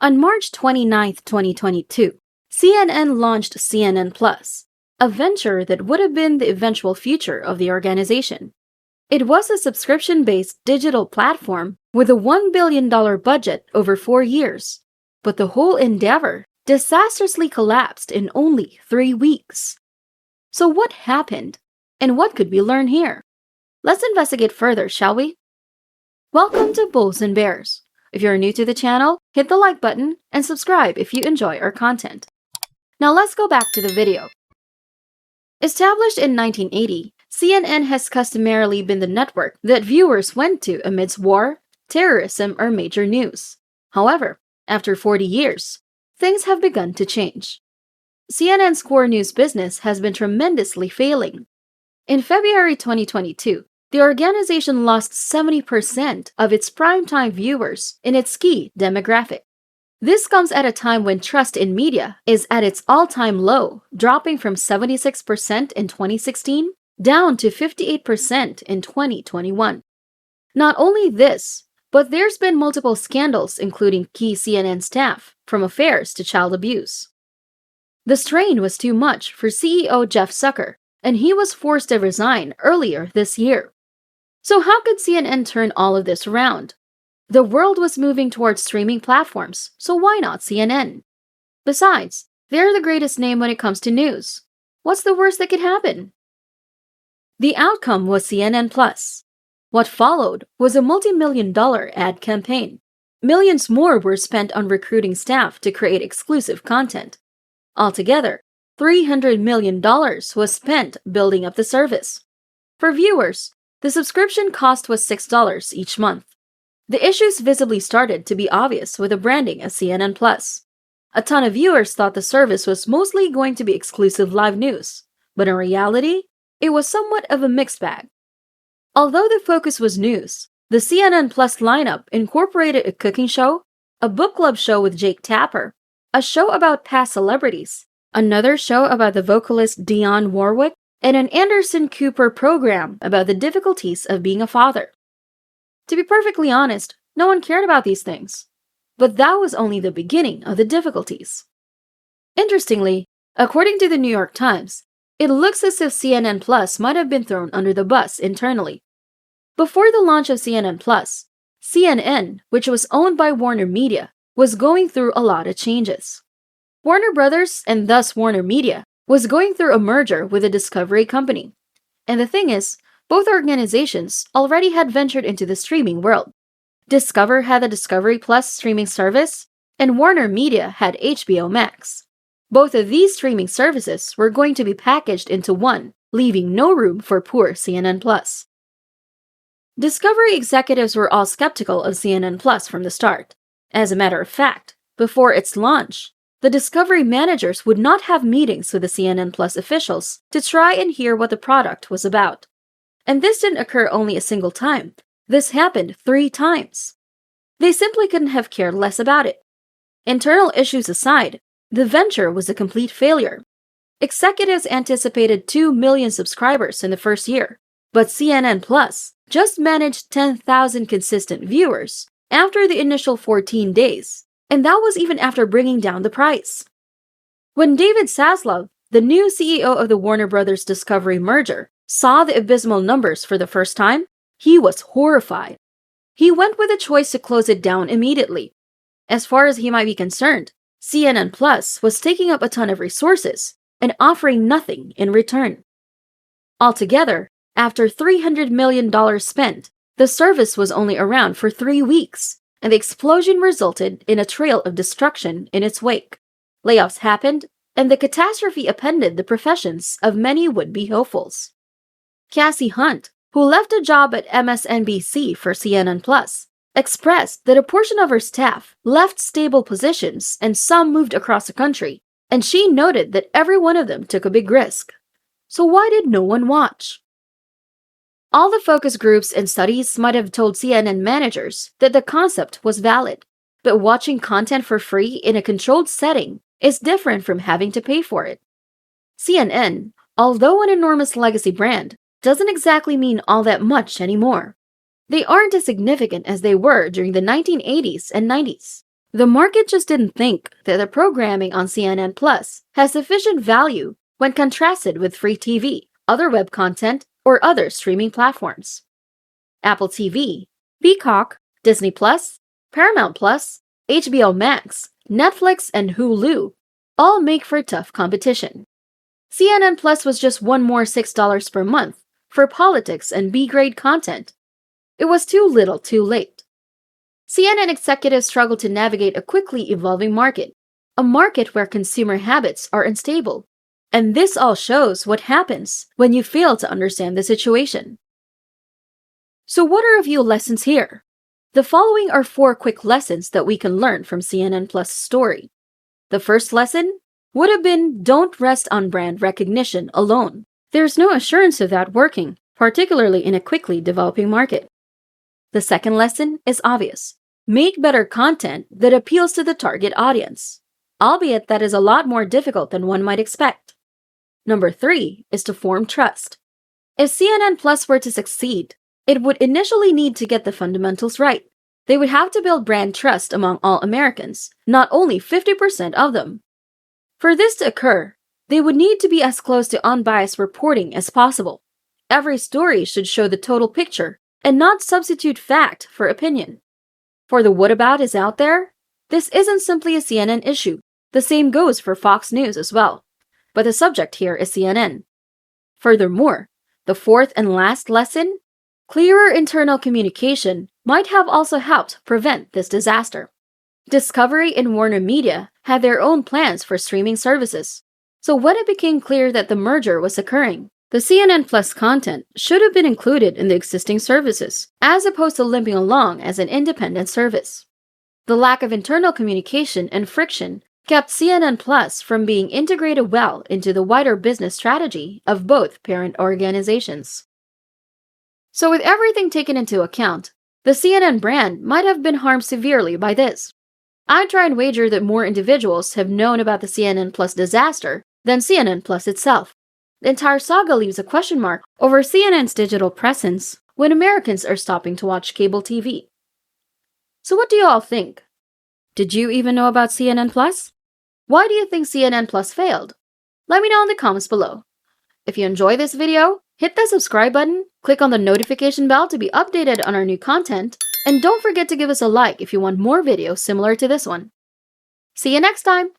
On March 29, 2022, CNN launched CNN Plus, a venture that would have been the eventual future of the organization. It was a subscription-based digital platform with a $1 billion budget over 4 years, but the whole endeavor disastrously collapsed in only 3 weeks. So what happened, and what could we learn here? Let's investigate further, shall we? Welcome to Bulls and Bears. If you're new to the channel, hit the like button and subscribe if you enjoy our content. Now let's go back to the video. Established in 1980, CNN has customarily been the network that viewers went to amidst war, terrorism, or major news. However, after 40 years, things have begun to change. CNN's core news business has been tremendously failing. In February 2022, the organization lost 70% of its primetime viewers in its key demographic. This comes at a time when trust in media is at its all-time low, dropping from 76% in 2016 down to 58% in 2021. Not only this, but there's been multiple scandals including key CNN staff, from affairs to child abuse. The strain was too much for CEO Jeff Zucker, and he was forced to resign earlier this year. So how could CNN turn all of this around? The world was moving towards streaming platforms, so why not CNN? Besides, they're the greatest name when it comes to news. What's the worst that could happen? The outcome was CNN Plus. What followed was a multi-million-dollar ad campaign. Millions more were spent on recruiting staff to create exclusive content. Altogether, $300 million was spent building up the service. For viewers, the subscription cost was $6 each month. The issues visibly started to be obvious with the branding as CNN Plus. A ton of viewers thought the service was mostly going to be exclusive live news, but in reality, it was somewhat of a mixed bag. Although the focus was news, the CNN Plus lineup incorporated a cooking show, a book club show with Jake Tapper, a show about past celebrities, another show about the vocalist Dionne Warwick, and an Anderson Cooper program about the difficulties of being a father. To be perfectly honest, no one cared about these things. But that was only the beginning of the difficulties. Interestingly, according to the New York Times, it looks as if CNN Plus might have been thrown under the bus internally. Before the launch of CNN Plus, CNN, which was owned by Warner Media, was going through a lot of changes. Warner Brothers, and thus Warner Media, was going through a merger with a Discovery company. And the thing is, both organizations already had ventured into the streaming world. Discover had the Discovery Plus streaming service, and Warner Media had HBO Max. Both of these streaming services were going to be packaged into one, leaving no room for poor CNN Plus. Discovery executives were all skeptical of CNN Plus from the start. As a matter of fact, before its launch, the Discovery managers would not have meetings with the CNN Plus officials to try and hear what the product was about. And this didn't occur only a single time. This happened 3 times. They simply couldn't have cared less about it. Internal issues aside, the venture was a complete failure. Executives anticipated 2 million subscribers in the first year, but CNN Plus just managed 10,000 consistent viewers after the initial 14 days. And that was even after bringing down the price. When David Zaslav, the new CEO of the Warner Brothers Discovery merger, saw the abysmal numbers for the first time, he was horrified. He went with a choice to close it down immediately. As far as he might be concerned, CNN Plus was taking up a ton of resources and offering nothing in return. Altogether, after $300 million spent, the service was only around for 3 weeks. And the explosion resulted in a trail of destruction in its wake. Layoffs happened, and the catastrophe upended the professions of many would-be hopefuls. Cassie Hunt, who left a job at MSNBC for CNN Plus, expressed that a portion of her staff left stable positions and some moved across the country, and she noted that every one of them took a big risk. So why did no one watch? All the focus groups and studies might have told CNN managers that the concept was valid, but watching content for free in a controlled setting is different from having to pay for it. CNN, although an enormous legacy brand, doesn't exactly mean all that much anymore. They aren't as significant as they were during the 1980s and 90s. The market just didn't think that the programming on CNN Plus has sufficient value when contrasted with free TV, other web content, or other streaming platforms. Apple TV, Peacock, Disney Plus, Paramount Plus, HBO Max, Netflix, and Hulu all make for tough competition. CNN Plus was just one more $6 per month for politics and B-grade content. It was too little too late. CNN executives struggle to navigate a quickly evolving market, a market where consumer habits are unstable. And this all shows what happens when you fail to understand the situation. So what are a few lessons here? The following are 4 quick lessons that we can learn from CNN Plus' story. The first lesson would have been don't rest on brand recognition alone. There's no assurance of that working, particularly in a quickly developing market. The second lesson is obvious. Make better content that appeals to the target audience, albeit that is a lot more difficult than one might expect. Number 3 is to form trust. If CNN Plus were to succeed, it would initially need to get the fundamentals right. They would have to build brand trust among all Americans, not only 50% of them. For this to occur, they would need to be as close to unbiased reporting as possible. Every story should show the total picture and not substitute fact for opinion. For the whatabout is out there, this isn't simply a CNN issue. The same goes for Fox News as well. But the subject here is CNN. Furthermore, the fourth and last lesson, clearer internal communication might have also helped prevent this disaster. Discovery and Warner Media had their own plans for streaming services. So when it became clear that the merger was occurring, the CNN Plus content should have been included in the existing services, as opposed to limping along as an independent service. The lack of internal communication and friction kept CNN Plus from being integrated well into the wider business strategy of both parent organizations. So with everything taken into account, the CNN brand might have been harmed severely by this. I'd try and wager that more individuals have known about the CNN Plus disaster than CNN Plus itself. The entire saga leaves a question mark over CNN's digital presence when Americans are stopping to watch cable TV. So what do you all think? Did you even know about CNN Plus? Why do you think CNN Plus failed? Let me know in the comments below. If you enjoy this video, hit the subscribe button, click on the notification bell to be updated on our new content, and don't forget to give us a like if you want more videos similar to this one. See you next time!